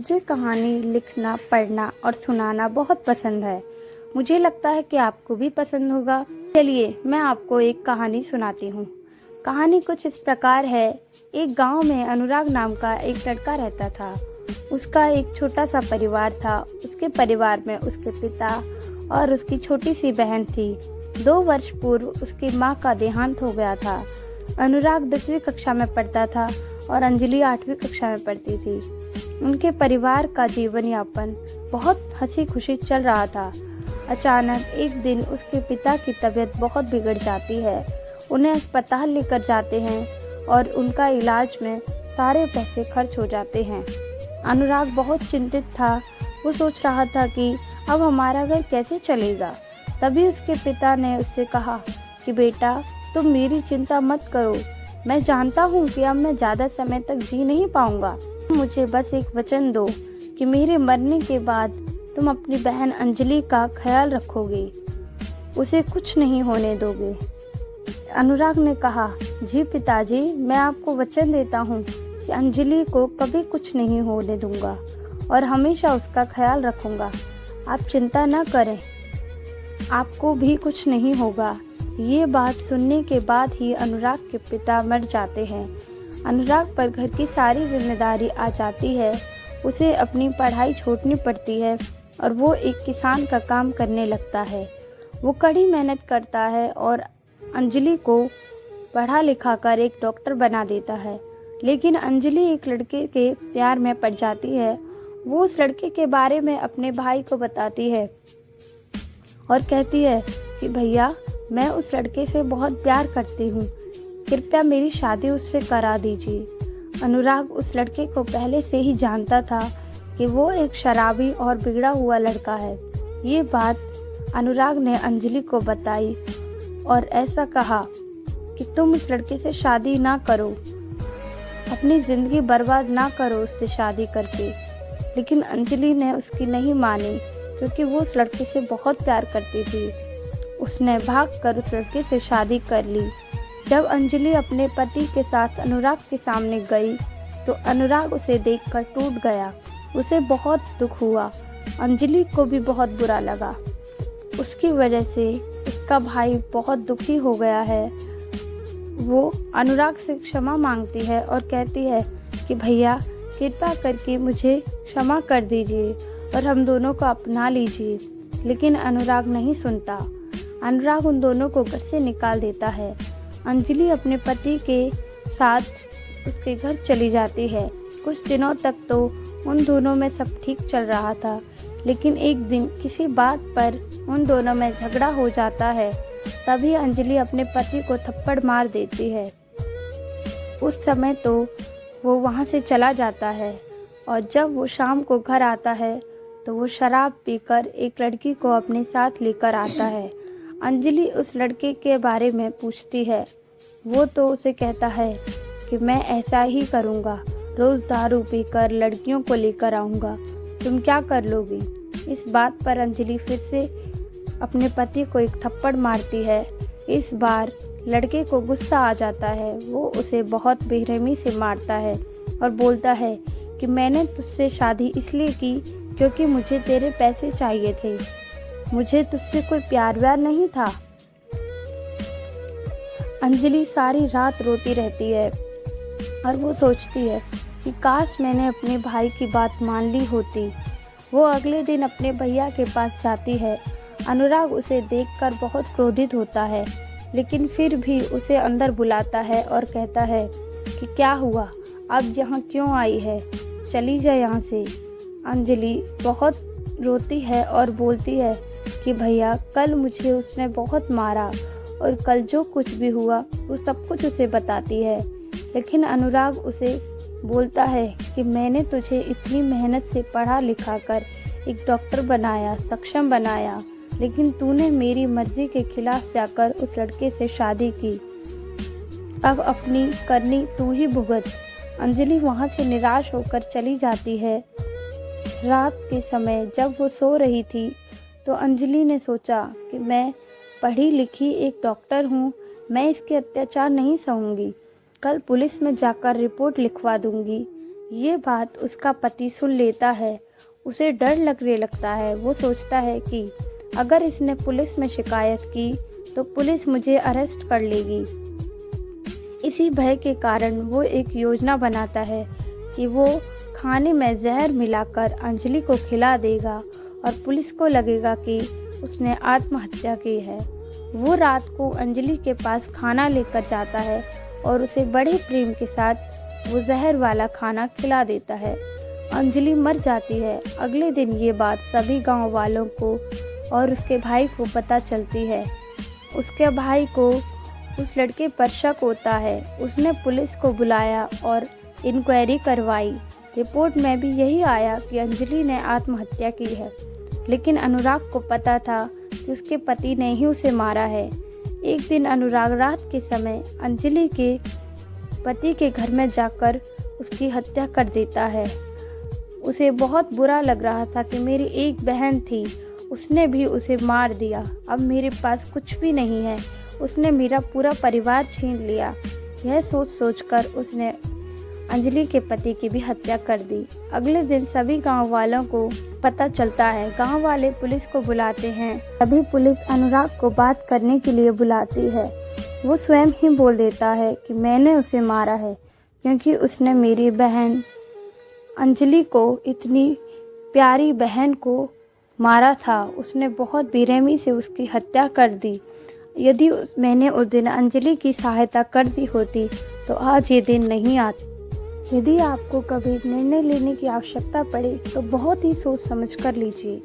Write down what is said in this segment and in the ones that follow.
मुझे कहानी लिखना, पढ़ना और सुनाना बहुत पसंद है। मुझे लगता है कि आपको भी पसंद होगा। चलिए मैं आपको एक कहानी सुनाती हूँ। कहानी कुछ इस प्रकार है। एक गांव में अनुराग नाम का एक लड़का रहता था। उसका एक छोटा सा परिवार था। उसके परिवार में उसके पिता और उसकी छोटी सी बहन थी। 2 वर्ष पूर्व उसकी माँ का देहांत हो गया था। अनुराग 10वीं कक्षा में पढ़ता था और अंजलि 8वीं कक्षा में पढ़ती थी। उनके परिवार का जीवन यापन बहुत हंसी खुशी चल रहा था। अचानक एक दिन उसके पिता की तबीयत बहुत बिगड़ जाती है। उन्हें अस्पताल लेकर जाते हैं और उनका इलाज में सारे पैसे खर्च हो जाते हैं। अनुराग बहुत चिंतित था। वो सोच रहा था कि अब हमारा घर कैसे चलेगा। तभी उसके पिता ने उससे कहा कि बेटा, तुम मेरी चिंता मत करो। मैं जानता हूँ कि अब मैं ज़्यादा समय तक जी नहीं पाऊंगा। मुझे बस एक वचन दो कि मेरे मरने के बाद तुम अपनी बहन अंजलि का ख्याल रखोगे, उसे कुछ नहीं होने दोगे। अनुराग ने कहा, जी पिताजी, मैं आपको वचन देता हूँ कि अंजलि को कभी कुछ नहीं होने दूंगा और हमेशा उसका ख्याल रखूंगा। आप चिंता न करें, आपको भी कुछ नहीं होगा। ये बात सुनने के बाद ही अनुराग के पिता मर जाते हैं। अनुराग पर घर की सारी जिम्मेदारी आ जाती है। उसे अपनी पढ़ाई छोड़नी पड़ती है और वो एक किसान का काम करने लगता है। वो कड़ी मेहनत करता है और अंजलि को पढ़ा लिखा कर एक डॉक्टर बना देता है। लेकिन अंजलि एक लड़के के प्यार में पड़ जाती है। वो उस लड़के के बारे में अपने भाई को बताती है और कहती है कि भैया, मैं उस लड़के से बहुत प्यार करती हूँ, कृपया मेरी शादी उससे करा दीजिए। अनुराग उस लड़के को पहले से ही जानता था कि वो एक शराबी और बिगड़ा हुआ लड़का है। ये बात अनुराग ने अंजलि को बताई और ऐसा कहा कि तुम इस लड़के से शादी ना करो, अपनी ज़िंदगी बर्बाद ना करो उससे शादी करके। लेकिन अंजलि ने उसकी नहीं मानी क्योंकि वो उस लड़के से बहुत प्यार करती थी। उसने भागकर उस लड़के से शादी कर ली। जब अंजलि अपने पति के साथ अनुराग के सामने गई तो अनुराग उसे देखकर टूट गया। उसे बहुत दुख हुआ। अंजलि को भी बहुत बुरा लगा। उसकी वजह से उसका भाई बहुत दुखी हो गया है। वो अनुराग से क्षमा मांगती है और कहती है कि भैया, कृपा करके मुझे क्षमा कर दीजिए और हम दोनों को अपना लीजिए। लेकिन अनुराग नहीं सुनता। अनुराग उन दोनों को घर से निकाल देता है। अंजलि अपने पति के साथ उसके घर चली जाती है। कुछ दिनों तक तो उन दोनों में सब ठीक चल रहा था, लेकिन एक दिन किसी बात पर उन दोनों में झगड़ा हो जाता है। तभी अंजलि अपने पति को थप्पड़ मार देती है। उस समय तो वो वहाँ से चला जाता है और जब वो शाम को घर आता है तो वो शराब पीकर एक लड़की को अपने साथ लेकर आता है। अंजलि उस लड़के के बारे में पूछती है। वो तो उसे कहता है कि मैं ऐसा ही करूँगा, रोज़ दारू पीकर लड़कियों को लेकर आऊँगा, तुम क्या कर लोगी। इस बात पर अंजलि फिर से अपने पति को एक थप्पड़ मारती है। इस बार लड़के को गुस्सा आ जाता है। वो उसे बहुत बेरहमी से मारता है और बोलता है कि मैंने तुझसे शादी इसलिए की क्योंकि मुझे तेरे पैसे चाहिए थे, मुझे तुझसे कोई प्यार व्यार नहीं था। अंजलि सारी रात रोती रहती है और वो सोचती है कि काश मैंने अपने भाई की बात मान ली होती। वो अगले दिन अपने भैया के पास जाती है। अनुराग उसे देखकर बहुत क्रोधित होता है, लेकिन फिर भी उसे अंदर बुलाता है और कहता है कि क्या हुआ, अब यहाँ क्यों आई है, चली जाए यहाँ से। अंजलि बहुत रोती है और बोलती है कि भैया, कल मुझे उसने बहुत मारा और कल जो कुछ भी हुआ वो सब कुछ उसे बताती है। लेकिन अनुराग उसे बोलता है कि मैंने तुझे इतनी मेहनत से पढ़ा लिखा कर एक डॉक्टर बनाया, सक्षम बनाया, लेकिन तूने मेरी मर्जी के खिलाफ जाकर उस लड़के से शादी की। अब अपनी करनी तू ही भुगत। अंजलि वहाँ से निराश होकर चली जाती है। रात के समय जब वो सो रही थी तो अंजलि ने सोचा कि मैं पढ़ी लिखी एक डॉक्टर हूँ, मैं इसके अत्याचार नहीं सहूँगी। कल पुलिस में जाकर रिपोर्ट लिखवा दूँगी। ये बात उसका पति सुन लेता है। उसे डर लगने लगता है। वो सोचता है कि अगर इसने पुलिस में शिकायत की तो पुलिस मुझे अरेस्ट कर लेगी। इसी भय के कारण वो एक योजना बनाता है कि वो खाने में जहर मिलाकर अंजलि को खिला देगा और पुलिस को लगेगा कि उसने आत्महत्या की है। वो रात को अंजलि के पास खाना लेकर जाता है और उसे बड़े प्रेम के साथ वो जहर वाला खाना खिला देता है। अंजलि मर जाती है। अगले दिन ये बात सभी गांव वालों को और उसके भाई को पता चलती है। उसके भाई को उस लड़के पर शक होता है। उसने पुलिस को बुलाया और इंक्वायरी करवाई। रिपोर्ट में भी यही आया कि अंजलि ने आत्महत्या की है, लेकिन अनुराग को पता था कि उसके पति ने ही उसे मारा है। एक दिन अनुराग रात के समय अंजलि के पति के घर में जाकर उसकी हत्या कर देता है। उसे बहुत बुरा लग रहा था कि मेरी एक बहन थी, उसने भी उसे मार दिया। अब मेरे पास कुछ भी नहीं है, उसने मेरा पूरा परिवार छीन लिया। यह सोचकर उसने अंजलि के पति की भी हत्या कर दी। अगले दिन सभी गांव वालों को पता चलता है। गांव वाले पुलिस को बुलाते हैं। तभी पुलिस अनुराग को बात करने के लिए बुलाती है। वो स्वयं ही बोल देता है कि मैंने उसे मारा है क्योंकि उसने मेरी बहन अंजलि को, इतनी प्यारी बहन को मारा था। उसने बहुत बेरहमी से उसकी हत्या कर दी। यदि मैंने उस दिन अंजलि की सहायता कर दी होती तो आज ये दिन नहीं आता। यदि आपको कभी निर्णय लेने की आवश्यकता पड़े तो बहुत ही सोच समझ कर लीजिए,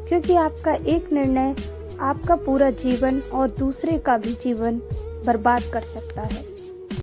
क्योंकि आपका एक निर्णय आपका पूरा जीवन और दूसरे का भी जीवन बर्बाद कर सकता है।